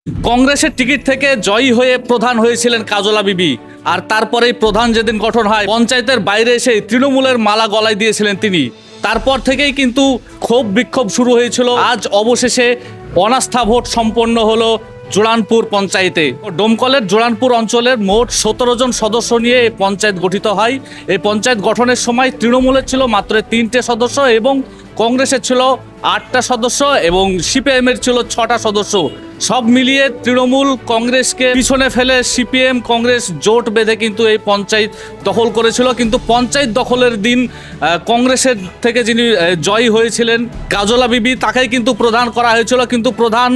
কংগ্রেসের টিকিট থেকে জয়ী হয়ে প্রধান হয়েছিলেন কাজলা বিবি। আর তারপরেই প্রধান যেদিন গঠন হয়, পঞ্চায়েতের বাইরে এসে তৃণমূলের মালা গলায় দিয়েছিলেন তিনি। তারপর থেকেই কিন্তু ক্ষোভ বিক্ষোভ শুরু হয়েছিল। আজ অবশেষে অনাস্থা ভোট সম্পন্ন হলো জোড়ানপুর পঞ্চায়েতে। ডোমকলের জোড়ানপুর অঞ্চলের মোট 17 জন সদস্য নিয়ে এই পঞ্চায়েত গঠিত হয়। এই পঞ্চায়েত গঠনের সময় তৃণমূলের ছিল মাত্র 3টে সদস্য এবং কংগ্রেসের ছিল 8টা সদস্য এবং সিপিএমের ছিল 6টা সদস্য। সব মিলিয়ে তৃণমূল কংগ্রেসকে পিছনে ফেলে সিপিএম কংগ্রেস জোট বেঁধে কিন্তু এই পঞ্চায়েত দখল করেছিল। কিন্তু পঞ্চায়েত দখলের দিন কংগ্রেসের থেকে যিনি জয়ী হয়েছিলেন কাজলা বিবি, তাকেই কিন্তু প্রধান করা হয়েছিল। কিন্তু প্রধান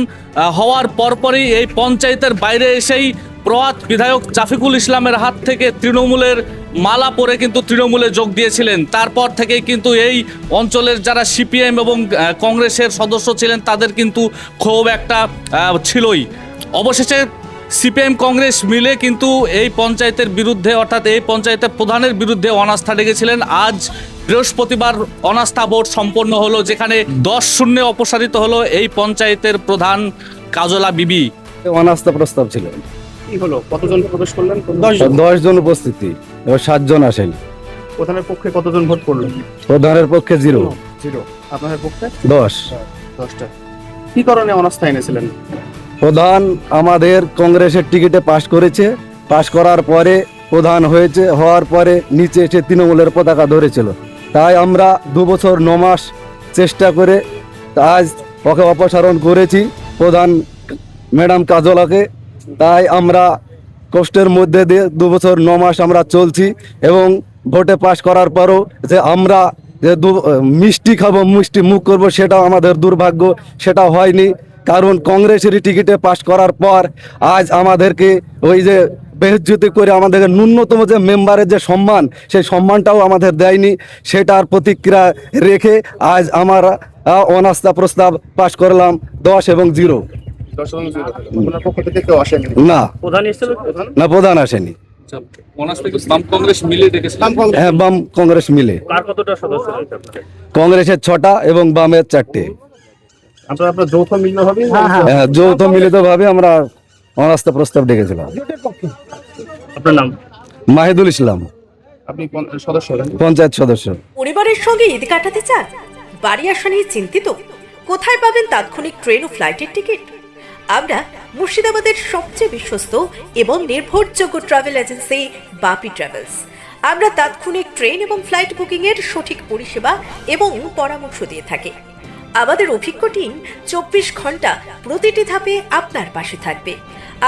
হওয়ার পরপরই এই পঞ্চায়েতের বাইরে এসেই প্রয়াত বিধায়ক জাফিকুল ইসলামের হাত থেকে তৃণমূলের মালা পরে কিন্তু তৃণমূলে যোগ দিয়েছিলেন। তারপর থেকেই কিন্তু এই অঞ্চলের যারা সিপিএম এবং কংগ্রেসের সদস্য ছিলেন তাদের কিন্তু ক্ষোভ একটা ছিলই। অবশেষে সিপিএম কংগ্রেস মিলে কিন্তু এই পঞ্চায়েতের বিরুদ্ধে, অর্থাৎ এই পঞ্চায়েতের প্রধানের বিরুদ্ধে অনাস্থা ডেকেছিলেন। আজ বৃহস্পতিবার অনাস্থা ভোট সম্পন্ন হলো, যেখানে 10-0 অপসারিত হলো এই পঞ্চায়েতের প্রধান কাজলা বিবি। অনাস্থা প্রস্তাব ছিল। কি হলো, কতজন প্রবেশ করলেন? 10 জন উপস্থিতি, এবার 7 জন আসেন। প্রধানের পক্ষে কতজন ভোট করলেন? প্রধানের পক্ষে 0। আপনাদের পক্ষে 10টা। কি কারণে অনাস্থা এনেছিলেন? প্রধান আমাদের কংগ্রেসের টিকিটে পাশ করেছে, পাশ করার পরে প্রধান হয়েছে, হওয়ার পরে নিচে এসে তৃণমূলের পতাকা ধরেছিল। তাই আমরা 2 বছর 9 মাস চেষ্টা করে আজ ওকে অপসারণ করেছি প্রধান ম্যাডাম কাজলাকে। তাই আমরা কষ্টের মধ্যে দিয়ে 2 বছর 9 মাস আমরা চলছি এবং ভোটে পাশ করার পরও যে আমরা যে মিষ্টি খাবো, মিষ্টি মুখ করবো, সেটাও আমাদের দুর্ভাগ্য, সেটা হয়নি। কারণ কংগ্রেসেরই টিকিটে পাশ করার পর আজ আমাদেরকে ওই যে বেজ্জতি করে আমাদেরকে ন্যূনতম যে মেম্বারের যে সম্মান, সেই সম্মানটাও আমাদের দেয়নি। সেটার প্রতিক্রিয়া রেখে আজ আমরা অনাস্থা প্রস্তাব পাশ করলাম 10 এবং 0। আপনার পক্ষ থেকে কেউ আসেনি? না, প্রধান এসেছিল? না, প্রধান আসেনি। বাম কংগ্রেস মিলে ডেকেছিলেন? হ্যাঁ, বাম কংগ্রেস মিলে। কার কতটা সদস্য রয়েছে আপনাদের? কংগ্রেসের 6টা এবং বামের 4টে। আপনারা যৌথ মিলিত হবে? হ্যাঁ, যৌথ মিলিত ভাবে আমরা অনাস্থা প্রস্তাব ডেকেছিলাম। আপনার নাম? মাহিদুল ইসলাম, আপনি সদস্য? পঞ্চায়েত সদস্য। পরিবারের সঙ্গে ঈদ কাটাতে চান? বাড়ি আসা নিয়ে চিন্তিত? কোথায় পাবেন তাৎক্ষণিক ট্রেন ও ফ্লাইটের টিকিট? আমরা মুর্শিদাবাদের সবচেয়ে বিশ্বস্ত এবং নির্ভরযোগ্য ট্রাভেল এজেন্সি বাপি ট্রাভেলস। আমরা তাৎক্ষণিক ট্রেন এবং ফ্লাইট বুকিং এর সঠিক পরিষেবা এবং পরামর্শ দিয়ে থাকি। আমাদের অভিজ্ঞ টিম 24 ঘন্টা প্রতিটি ধাপে আপনার পাশে থাকবে।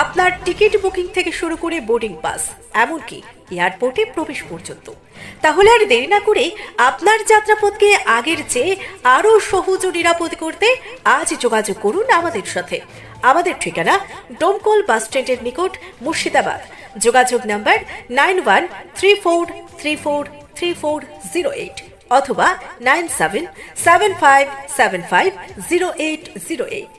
আপনার টিকিট বুকিং থেকে শুরু করে বোর্ডিং পাস, এমনকি এয়ারপোর্টে প্রবেশ পর্যন্ত। তাহলে আর দেরি না করে আপনার যাত্রাপথকে আগের চেয়ে আরও সহজ ও নিরাপদ করতে আজ যোগাযোগ করুন আমাদের সাথে। আমাদের ঠিকানা ডোমকল বাস স্ট্যান্ডের নিকট, মুর্শিদাবাদ। যোগাযোগ নাম্বার 9134343408 অথবা 9775750808।